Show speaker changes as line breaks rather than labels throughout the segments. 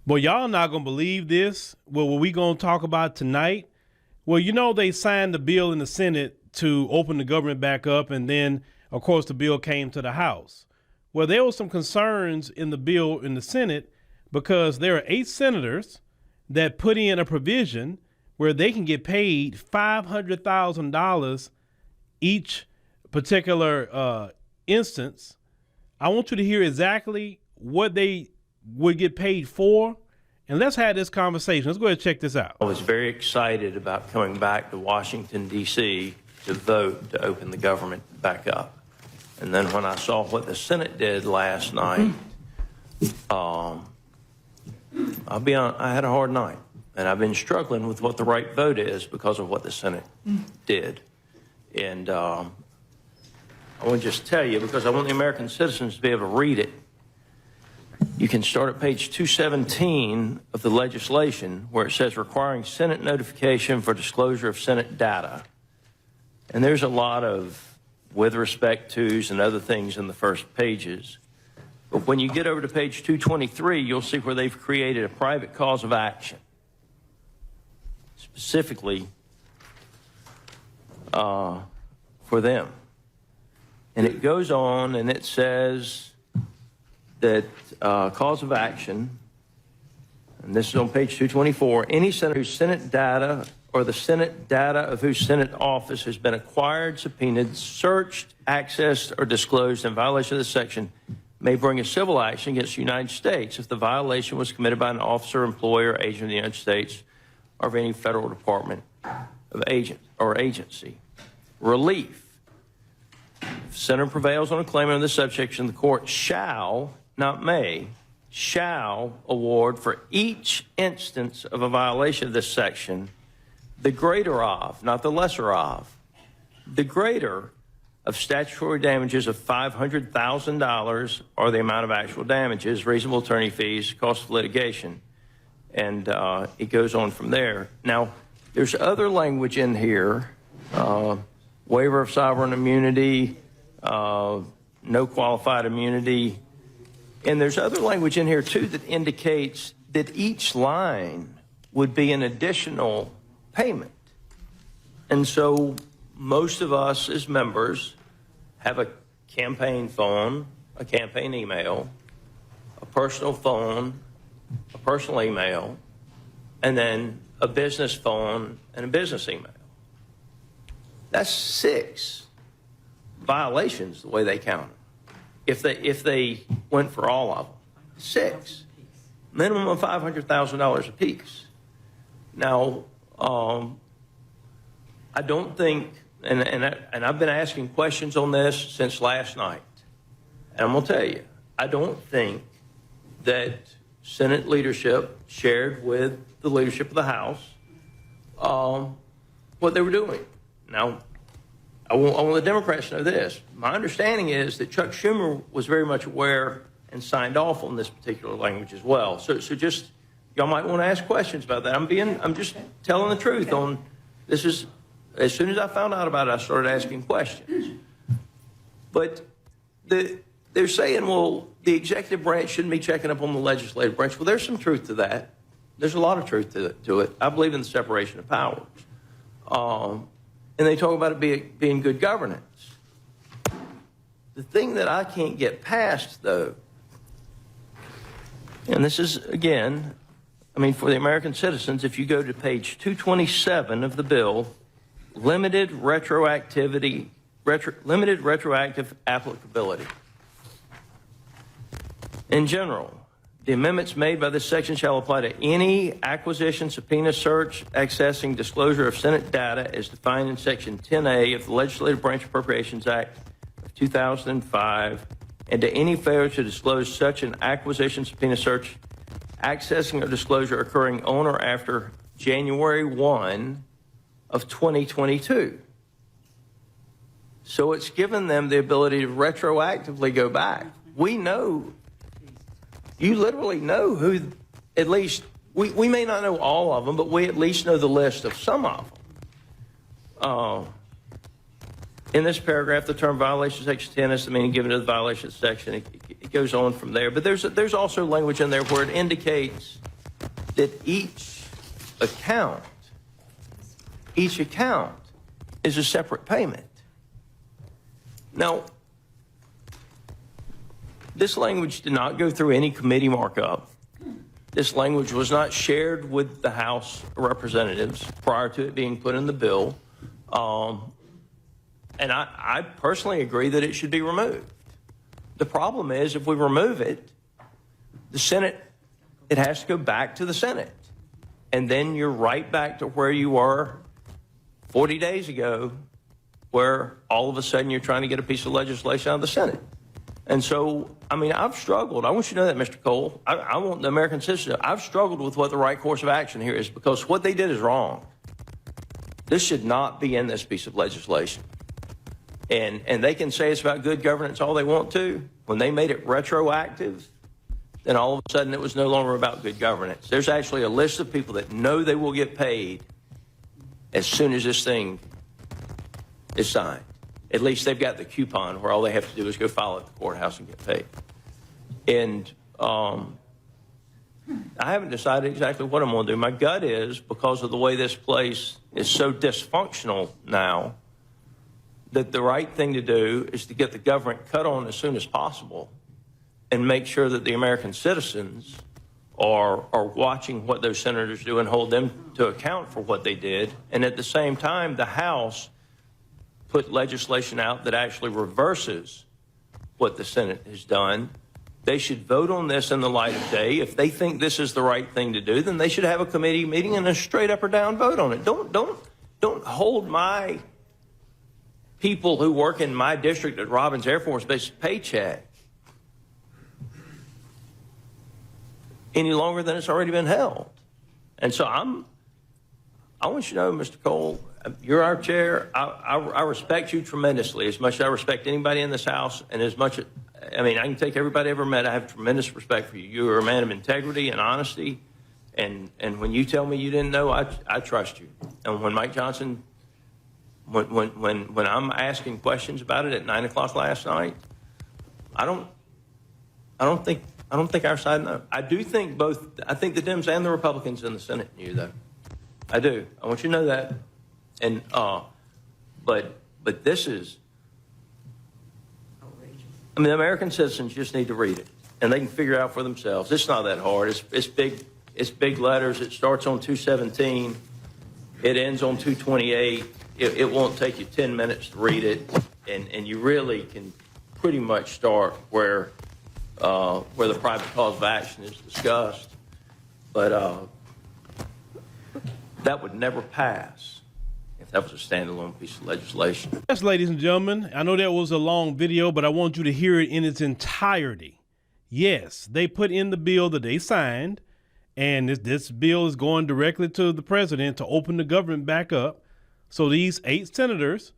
Well, y'all not going to believe this. Well, what we going to talk about tonight? Well, you know, they signed the bill in the Senate to open the government back up. And then, of course, the bill came to the House. Well, there were some concerns in the bill in the Senate because there are 8 senators that put in a provision where they can get paid $500,000 each particular instance. I want you to hear exactly what they would get paid for. And let's have this conversation. Let's go ahead and check this out.
I was very excited about coming back to Washington, D.C. to vote to open the government back up. And then when I saw what the Senate did last night, I'll be honest, I had a hard night. And I've been struggling with what the right vote is because of what the Senate did. And I want to just tell you, because I want the American citizens to be able to read it. You can start at page 217 of the legislation where it says requiring Senate notification for disclosure of Senate data. And there's a lot of with respect to's and other things in the first pages. But when you get over to page 223, you'll see where they've created a private cause of action, specifically for them. And it goes on and it says that cause of action, and this is on page 224, any senator whose Senate data or the Senate data of whose Senate office has been acquired, subpoenaed, searched, accessed, or disclosed in violation of this section may bring a civil action against the United States if the violation was committed by an officer, employee, or agent of the United States or of any federal department of agent or agency. Relief. If the senator prevails on a claim under this subsection, the court shall, not may, shall award for each instance of a violation of this section the greater of, not the lesser of, the greater of statutory damages of $500,000 or the amount of actual damages, reasonable attorney fees, cost of litigation. And it goes on from there. Now, there's other language in here, waiver of sovereign immunity, no qualified immunity. And there's other language in here, too, that indicates that each line would be an additional payment. And so most of us as members have a campaign phone, a campaign email, a personal phone, a personal email, and then a business phone and a business email. That's 6 violations the way they count them. If they went for all of them. 6. Minimum of $500,000 apiece. Now, I don't think, and I've been asking questions on this since last night, and I'm going to tell you, I don't think that Senate leadership shared with the leadership of the House what they were doing. Now, I want the Democrats to know this. My understanding is that Chuck Schumer was very much aware and signed off on this particular language as well. So just, y'all might want to ask questions about that. I'm just telling the truth on this. Is as soon as I found out about it, I started asking questions. But they're saying, well, the executive branch shouldn't be checking up on the legislative branch. Well, there's some truth to that. There's a lot of truth to it. I believe in the separation of powers. And they talk about it being good governance. The thing that I can't get past, though, and this is, again, I mean, for the American citizens, if you go to page 227 of the bill, limited retroactive applicability. In general, the amendments made by this section shall apply to any acquisition, subpoena, search, accessing, disclosure of Senate data as defined in Section 10A of the Legislative Branch Appropriations Act of 2005, and to any failure to disclose such an acquisition, subpoena, search, accessing, or disclosure occurring on or after January 1 of 2022. So it's given them the ability to retroactively go back. We know, you literally know who, at least, we may not know all of them, but we at least know the list of some of them. In this paragraph, the term violation section 10 is the meaning given to the violation section. It goes on from there. But there's also language in there where it indicates that each account is a separate payment. Now, this language did not go through any committee markup. This language was not shared with the House of Representatives prior to it being put in the bill. And I personally agree that it should be removed. The problem is, if we remove it, the Senate, it has to go back to the Senate. And then you're right back to where you were 40 days ago, where all of a sudden you're trying to get a piece of legislation out of the Senate. And so, I mean, I've struggled. I want you to know that, Mr. Cole. I want the American citizen. I've struggled with what the right course of action here is, because what they did is wrong. This should not be in this piece of legislation. And they can say it's about good governance all they want to. When they made it retroactive, then all of a sudden it was no longer about good governance. There's actually a list of people that know they will get paid as soon as this thing is signed. At least they've got the coupon where all they have to do is go file at the courthouse and get paid. And I haven't decided exactly what I'm going to do. My gut is, because of the way this place is so dysfunctional now, that the right thing to do is to get the government cut on as soon as possible and make sure that the American citizens are watching what those senators do and hold them to account for what they did. And at the same time, the House put legislation out that actually reverses what the Senate has done. They should vote on this in the light of day. If they think this is the right thing to do, then they should have a committee meeting and a straight up or down vote on it. Don't hold my people who work in my district at Robins Air Force Base paycheck any longer than it's already been held. And so I want you to know, Mr. Cole, you're our chair. I respect you tremendously, as much as I respect anybody in this House, and as much, I mean, I can take everybody I ever met. I have tremendous respect for you. You are a man of integrity and honesty, and when you tell me you didn't know, I trust you. And when Mike Johnson, when I'm asking questions about it at 9 o'clock last night, I don't think our side knows. I think the Dems and the Republicans in the Senate knew, though. I do. I want you to know that. And but this is, I mean, the American citizens just need to read it, and they can figure it out for themselves. It's not that hard. It's big letters. It starts on 217. It ends on 228. It won't take you 10 minutes to read it, and you really can pretty much start where the private cause of action is discussed. But that would never pass if that was a standalone piece of legislation.
Yes, ladies and gentlemen, I know that was a long video, but I want you to hear it in its entirety. Yes, they put in the bill that they signed, and this bill is going directly to the president to open the government back up. So these 8 senators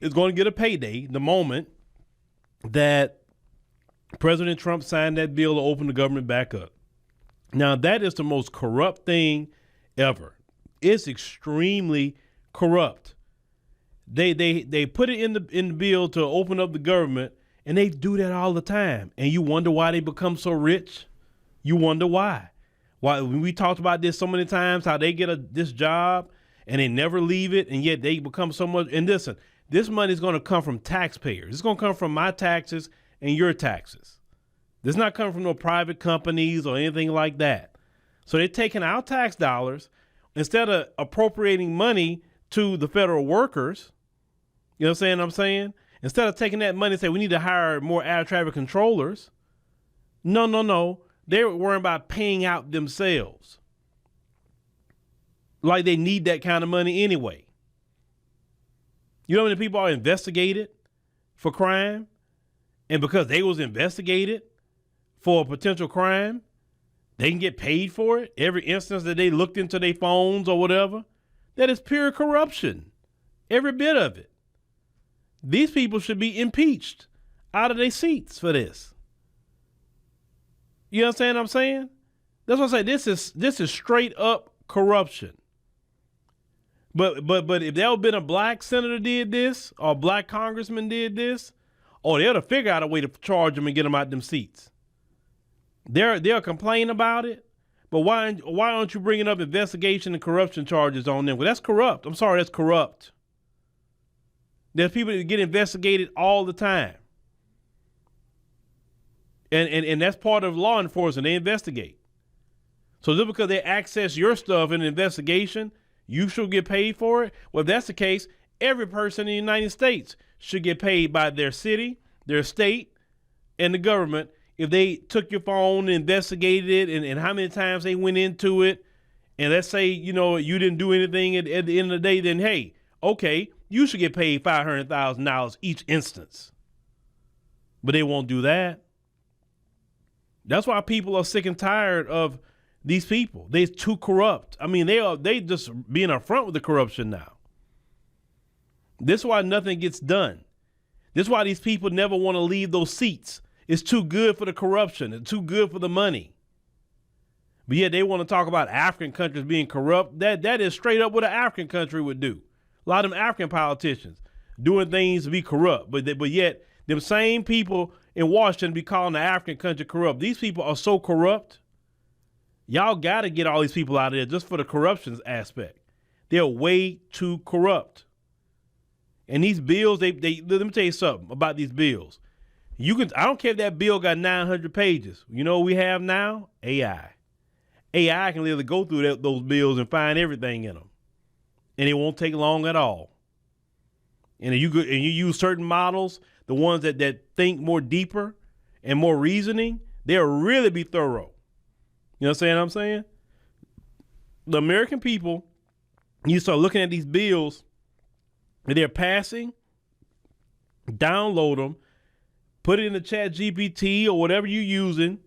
is going to get a payday the moment that President Trump signed that bill to open the government back up. Now, that is the most corrupt thing ever. It's extremely corrupt. They put it in the bill to open up the government, and they do that all the time. And you wonder why they become so rich. You wonder why. Why, when we talked about this so many times, how they get this job and they never leave it, and yet they become so much. And listen, this money is going to come from taxpayers. It's going to come from my taxes and your taxes. This is not coming from no private companies or anything like that. So they're taking our tax dollars, instead of appropriating money to the federal workers. You know what I'm saying? Instead of taking that money and say we need to hire more air traffic controllers. No. They're worrying about paying out themselves. Like they need that kind of money anyway. You know how many people are investigated for crime? And because they was investigated for a potential crime, they can get paid for it. Every instance that they looked into their phones or whatever, that is pure corruption. Every bit of it. These people should be impeached out of their seats for this. You understand what I'm saying? That's what I say. This is straight up corruption. But if there had been a black senator did this, or a black congressman did this, they'll have figure out a way to charge them and get them out them seats. They'll complain about it, But why aren't you bringing up investigation and corruption charges on them? Well, that's corrupt. I'm sorry, that's corrupt. There's people that get investigated all the time. And that's part of law enforcement. They investigate. So just because they access your stuff in an investigation, you should get paid for it? Well, if that's the case, every person in the United States should get paid by their city, their state, and the government if they took your phone and investigated it and how many times they went into it. And let's say, you didn't do anything at the end of the day, then, hey, okay, you should get paid $500,000 each instance. But they won't do that. That's why people are sick and tired of these people. They're too corrupt. I mean, they just being upfront with the corruption now. This is why nothing gets done. This is why these people never want to leave those seats. It's too good for the corruption. It's too good for the money. But yet they want to talk about African countries being corrupt. That is straight up what an African country would do. A lot of them African politicians doing things to be corrupt. But yet them same people in Washington be calling the African country corrupt. These people are so corrupt. Y'all got to get all these people out of there just for the corruption aspect. They're way too corrupt. And these bills, they let me tell you something about these bills. I don't care if that bill got 900 pages. You know what we have now? AI. AI can literally go through those bills and find everything in them. And it won't take long at all. And you use certain models, the ones that think more deeper and more reasoning, they'll really be thorough. You know what I'm saying? The American people, you start looking at these bills and they're passing, download them, put it in the chat GPT or whatever you're using.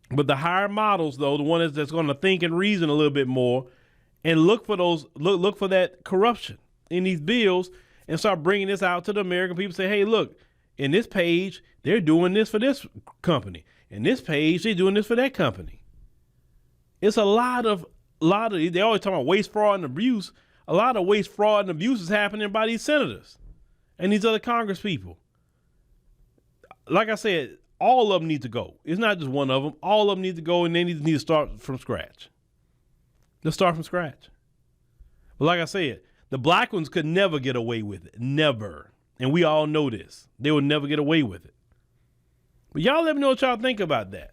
But the higher models, though, the one that's going to think and reason a little bit more, and look for that corruption in these bills and start bringing this out to the American people. Say, hey, look, in this page, they're doing this for this company. In this page, they're doing this for that company. It's a lot of, they always talk about waste, fraud, and abuse. A lot of waste, fraud, and abuse is happening by these senators and these other Congress people. Like I said, all of them need to go. It's not just one of them. All of them need to go, and they need to start from scratch. Let's start from scratch. But like I said, the black ones could never get away with it. Never. And we all know this. They would never get away with it. But y'all let me know what y'all think about that.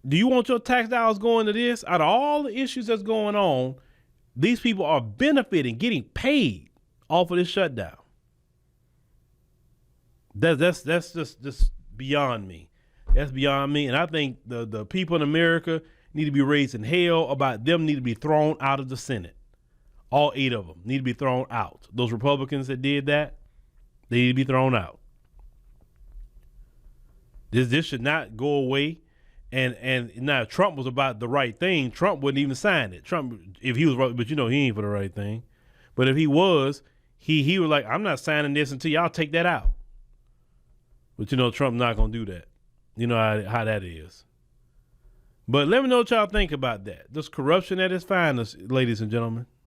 Do you want your tax dollars going to this? Out of all the issues that's going on, these people are benefiting, getting paid off of this shutdown. That's just beyond me. That's beyond me. And I think the people in America need to be raised in hell about them need to be thrown out of the Senate. All 8 of them need to be thrown out. Those Republicans that did that, they need to be thrown out. This should not go away. And now Trump was about the right thing. Trump wouldn't even sign it. Trump, if he was right, but he ain't for the right thing. But if he was, he was like, I'm not signing this until y'all take that out. But Trump's not gonna do that. You know how that is. But let me know what y'all think about that. This corruption at its finest, ladies and gentlemen.